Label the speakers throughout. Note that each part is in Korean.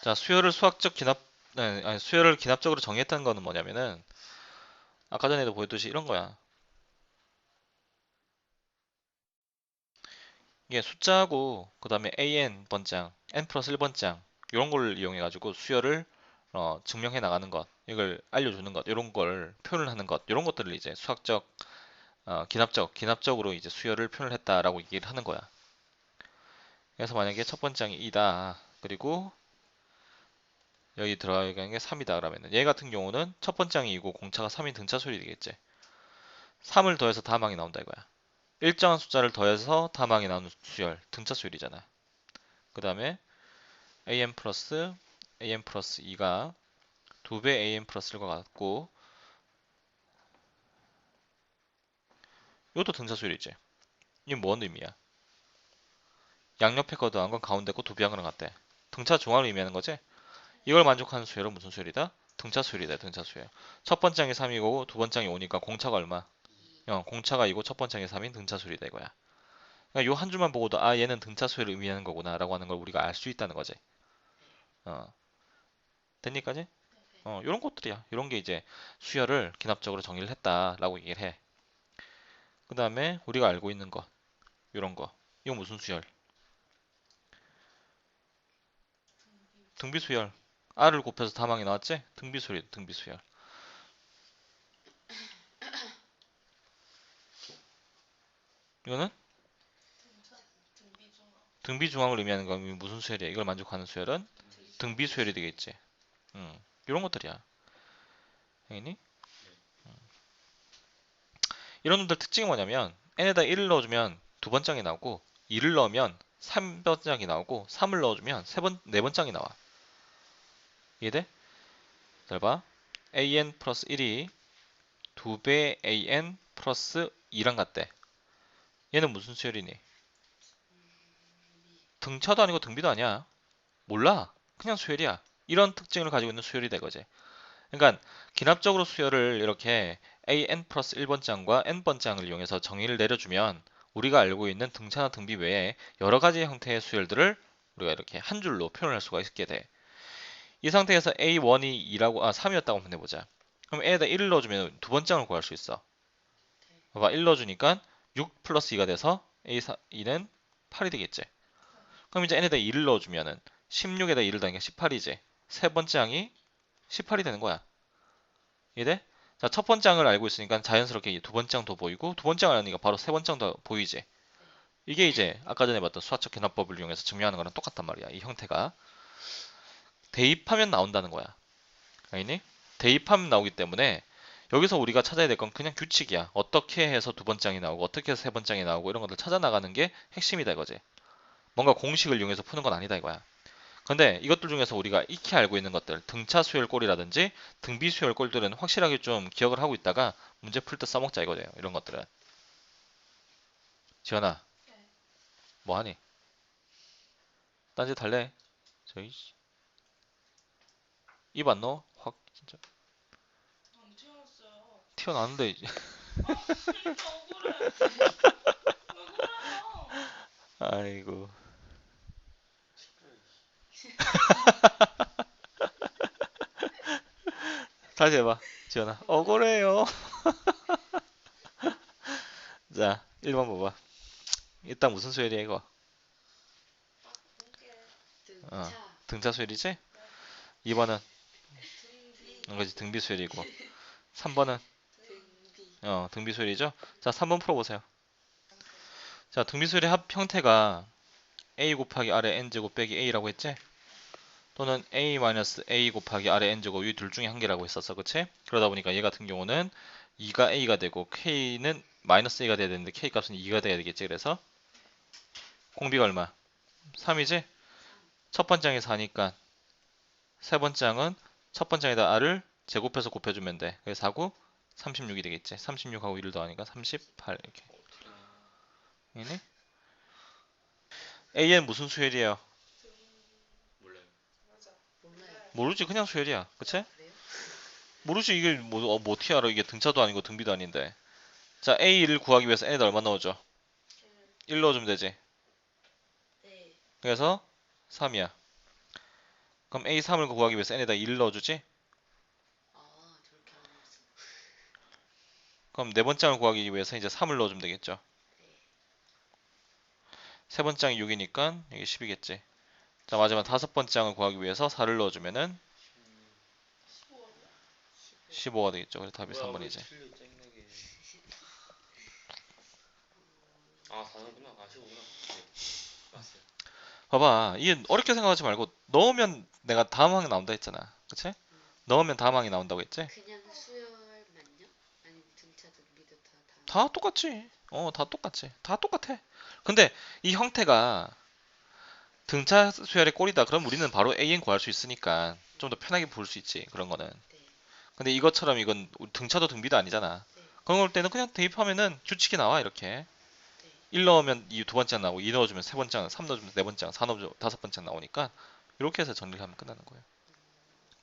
Speaker 1: 자, 수열을 수학적 기납, 아니, 수열을 기납적으로 정의했다는 거는 뭐냐면은, 아까 전에도 보였듯이 이런 거야. 이게 숫자하고, 그 다음에 an 번장, n 플러스 1번장, 이런 걸 이용해가지고 수열을 증명해 나가는 것, 이걸 알려주는 것, 이런 걸 표현을 하는 것, 이런 것들을 이제 수학적, 기납적으로 이제 수열을 표현을 했다라고 얘기를 하는 거야. 그래서 만약에 첫 번장이 2다. 그리고 여기 들어가는 게 3이다 그러면은 얘 같은 경우는 첫 번장이 2고 공차가 3인 등차 수열이 되겠지. 3을 더해서 다항이 나온다 이거야. 일정한 숫자를 더해서 다항이 나오는 수열, 등차 수열이잖아. 그 다음에 an 플러스 2가 2배 an 플러스 1과 같고 이것도 등차 수열이지. 이게 뭔 의미야? 양옆에 거 더한 건 가운데 거 두 배 한 거랑 같대. 등차 중앙을 의미하는 거지? 이걸 만족하는 수열은 무슨 수열이다? 등차 수열이다. 등차 수열. 첫 번장이 3이고 두 번장이 5니까 공차가 얼마? 공차가 2고 첫 번장이 3인 등차 수열이다 이거야. 그러니까 요 한 줄만 보고도 아 얘는 등차 수열을 의미하는 거구나 라고 하는 걸 우리가 알 수 있다는 거지. 어, 됐니까지? 요런 것들이야. 요런 게 이제 수열을 기납적으로 정의를 했다라고 얘기를 해. 그 다음에 우리가 알고 있는 것, 요런 거. 이거 무슨 수열? 등비수열. R을 곱해서 다망이 나왔지? 등비수열이다. 등비수열. 이거는 등비중앙을 의미하는 건 무슨 수열이야? 이걸 만족하는 수열은 등비수열이 되겠지. 이런 것들이야. 알겠니? 이런 놈들 특징이 뭐냐면 n에다 1을 넣어주면 두 번장이 나오고 2를 넣으면 3번장이 나오고 3을 넣어주면 네 번장이 나와. 이해돼? 잘 봐. an 플러스 1이 2배 an 플러스 2랑 같대. 얘는 무슨 수열이니? 등차도 아니고 등비도 아니야. 몰라. 그냥 수열이야. 이런 특징을 가지고 있는 수열이다 이거지. 그러니까 기납적으로 수열을 이렇게 an 플러스 1번장과 n번장을 이용해서 정의를 내려주면 우리가 알고 있는 등차나 등비 외에 여러 가지 형태의 수열들을 우리가 이렇게 한 줄로 표현할 수가 있게 돼. 이 상태에서 a1이 2라고 3이었다고 한번 해보자. 그럼 a에다 1을 넣어주면 두 번장을 구할 수 있어. 봐봐 1 넣어주니까 6 플러스 2가 돼서 a2는 8이 되겠지. 그럼 이제 n에다 2를 넣어주면은 16에다 2를 더하니까 18이지. 세 번째 항이 18이 되는 거야. 이해돼? 자, 첫 번째 항을 알고 있으니까 자연스럽게 두 번째 항도 보이고 두 번째 항을 아니까 바로 세 번째 항도 보이지. 이게 이제 아까 전에 봤던 수학적 개납법을 이용해서 증명하는 거랑 똑같단 말이야. 이 형태가 대입하면 나온다는 거야. 알겠니? 대입하면 나오기 때문에 여기서 우리가 찾아야 될 건 그냥 규칙이야. 어떻게 해서 두 번째 항이 나오고 어떻게 해서 세 번째 항이 나오고 이런 것들 찾아 나가는 게 핵심이다 이거지. 뭔가 공식을 이용해서 푸는 건 아니다 이거야. 근데 이것들 중에서 우리가 익히 알고 있는 것들, 등차 수열꼴이라든지 등비 수열꼴들은 확실하게 좀 기억을 하고 있다가 문제 풀 때 써먹자 이거죠. 이런 것들은. 지연아, 뭐하니? 딴짓 할래? 저기 입 안 넣어? 확 진짜
Speaker 2: 안 태어났어요.
Speaker 1: 튀어나왔는데 이제.
Speaker 2: 아, 진짜 억울해. 왜 그래요?
Speaker 1: 아이고. 다시 해봐. 지연아, 억울해요. 자, 1번 봐봐. 일단 무슨 수열이야 이거?
Speaker 2: 아, 이게
Speaker 1: 어,
Speaker 3: 등차,
Speaker 1: 등차 수열이지?
Speaker 2: 네.
Speaker 1: 2번은
Speaker 3: 등비,
Speaker 1: 이거지 등비 수열이고 3번은
Speaker 3: 등비.
Speaker 1: 등비 수열이죠? 자, 3번 풀어보세요.
Speaker 2: 안 돼.
Speaker 1: 자, 등비 수열의 합 형태가 a 곱하기 아래 n제곱 빼기 a라고 했지? 또는 a 마이너스 a 곱하기 아래 n제곱 이 둘 중에 한 개라고 했었어. 그치? 그러다 보니까 얘 같은 경우는 2가 a가 되고 k는 마이너스 a가 돼야 되는데 k 값은 2가 돼야 되겠지. 그래서 공비가 얼마? 3이지?
Speaker 3: 3,
Speaker 1: 첫 번째 항이 4니까 세 번째 항은 첫 번째 항에다 r을 제곱해서 곱해주면 돼. 그래서 4구 36이 되겠지. 36하고 1을 더하니까 38 이렇게. 이네? a는 무슨 수열이에요?
Speaker 2: 등
Speaker 3: 몰라요.
Speaker 2: 맞아.
Speaker 3: 몰라요.
Speaker 2: 몰라요.
Speaker 1: 모르지. 그냥 수열이야. 그치?
Speaker 3: 그래요?
Speaker 1: 모르지. 이게 뭐 어떻게 알아? 이게 등차도 아니고 등비도 아닌데. 자, a를 구하기 위해서 n에다 얼마 넣어줘?
Speaker 2: 1,
Speaker 1: 1 넣어주면 되지.
Speaker 3: 네.
Speaker 1: 그래서 3이야. 그럼 A3을 구하기 위해서 n에다 1을 넣어주지?
Speaker 3: 아, 저렇게 하는 거였어.
Speaker 1: 그럼 네 번째 항을 구하기 위해서 이제 3을 넣어주면 되겠죠.
Speaker 3: 네.
Speaker 1: 세 번째 항이 6이니까 여기 10이겠지. 자, 마지막 다섯 번째 항을 구하기 위해서 4를 넣어주면은
Speaker 2: 15원이야?
Speaker 1: 15가 되겠죠. 그래서 답이
Speaker 4: 뭐야, 왜
Speaker 1: 3번이지.
Speaker 4: 틀려 쨍나게. 아, 4구나. 아, 15구나. 네. 맞어요.
Speaker 1: 봐봐. 이게 어렵게 생각하지 말고 넣으면 내가 다음 항이 나온다 했잖아. 그치? 넣으면 다음 항이 나온다고 했지?
Speaker 3: 그냥 수열만요? 아니면 등차도 미도 다
Speaker 1: 다 똑같지. 다 똑같지. 다 똑같아. 근데 이 형태가 등차 수열의 꼴이다. 그럼 우리는 바로 AN 구할 수 있으니까 좀 더 편하게 볼 수 있지. 그런 거는.
Speaker 3: 네.
Speaker 1: 근데 이것처럼 이건 등차도 등비도 아니잖아.
Speaker 3: 네.
Speaker 1: 그런 걸 때는 그냥 대입하면은 규칙이 나와. 이렇게.
Speaker 3: 네.
Speaker 1: 1 넣으면 이 두 번째 나오고 2 넣어주면 세 번째, 3 넣어주면 네 번째, 4 넣어주면 다섯 번째 나오니까 이렇게 해서 정리를 하면 끝나는 거예요.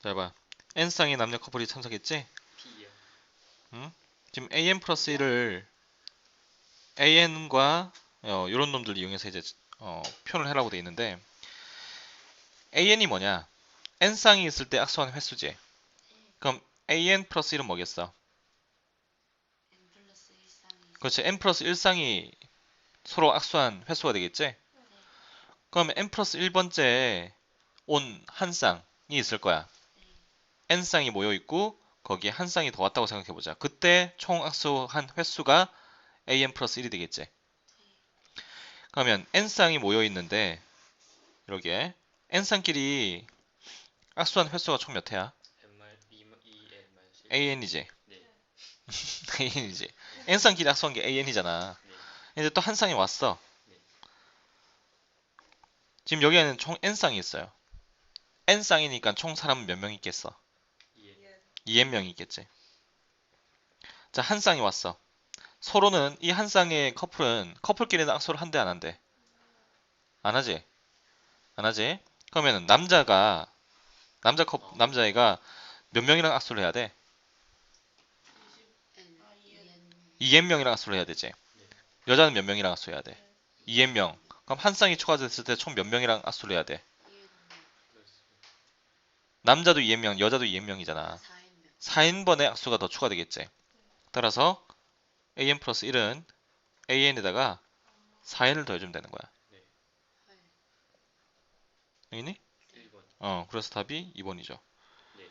Speaker 1: 자, 봐. N쌍의 남녀 커플이 참석했지?
Speaker 4: P요.
Speaker 1: 응? 지금 AN 플러스 1을 AN과 이런 놈들 이용해서 이제 표현을 하라고 돼 있는데 AN이 뭐냐? N쌍이 있을 때 악수하는 횟수지. 그럼 AN 플러스 1은 뭐겠어?
Speaker 3: N 플러스 1쌍이
Speaker 1: 그렇지. N 플러스 1쌍이 서로 악수한 횟수가 되겠지? 그러면 N 플러스 1번째에 온 한 쌍이 있을 거야. N 쌍이 모여 있고 거기에 한 쌍이 더 왔다고 생각해 보자. 그때 총 악수한 횟수가 AN 플러스 1이 되겠지. 그러면 N 쌍이 모여 있는데 이렇게 N 쌍끼리 악수한 횟수가 총 몇 회야?
Speaker 4: EN-1.
Speaker 1: AN이지.
Speaker 4: 네.
Speaker 1: AN이지. N 쌍끼리 악수한 게 AN이잖아.
Speaker 4: 네.
Speaker 1: 근데 또 한 쌍이 왔어.
Speaker 4: 네.
Speaker 1: 지금 여기에는 총 N 쌍이 있어요. N 쌍이니까 총 사람은 몇 명 있겠어?
Speaker 4: EN.
Speaker 1: 2N명이 있겠지. 자, 한 쌍이 왔어. 서로는 이 한 쌍의 커플끼리는 악수를 한대 안 한대? 안 하지? 안 하지? 그러면 남자애가 몇 명이랑 악수를 해야 돼?
Speaker 3: N
Speaker 2: 아, EN.
Speaker 1: 2N명이랑 악수를 해야 되지.
Speaker 4: 네.
Speaker 1: 여자는 몇 명이랑 악수를 해야 돼? 2N명. 그럼 한 쌍이 추가됐을 때 총 몇 명이랑 악수를 해야 돼?
Speaker 3: EN
Speaker 1: 남자도 2N명, 여자도 2N명이잖아.
Speaker 3: 4N명
Speaker 1: 4N번의 악수가 더 추가되겠지. 따라서 AN 플러스 1은 AN에다가 4N을 더해주면 되는 거야.
Speaker 4: 네.
Speaker 1: 여기니?
Speaker 4: 1번.
Speaker 1: 그래서 답이 2번이죠.
Speaker 4: 네.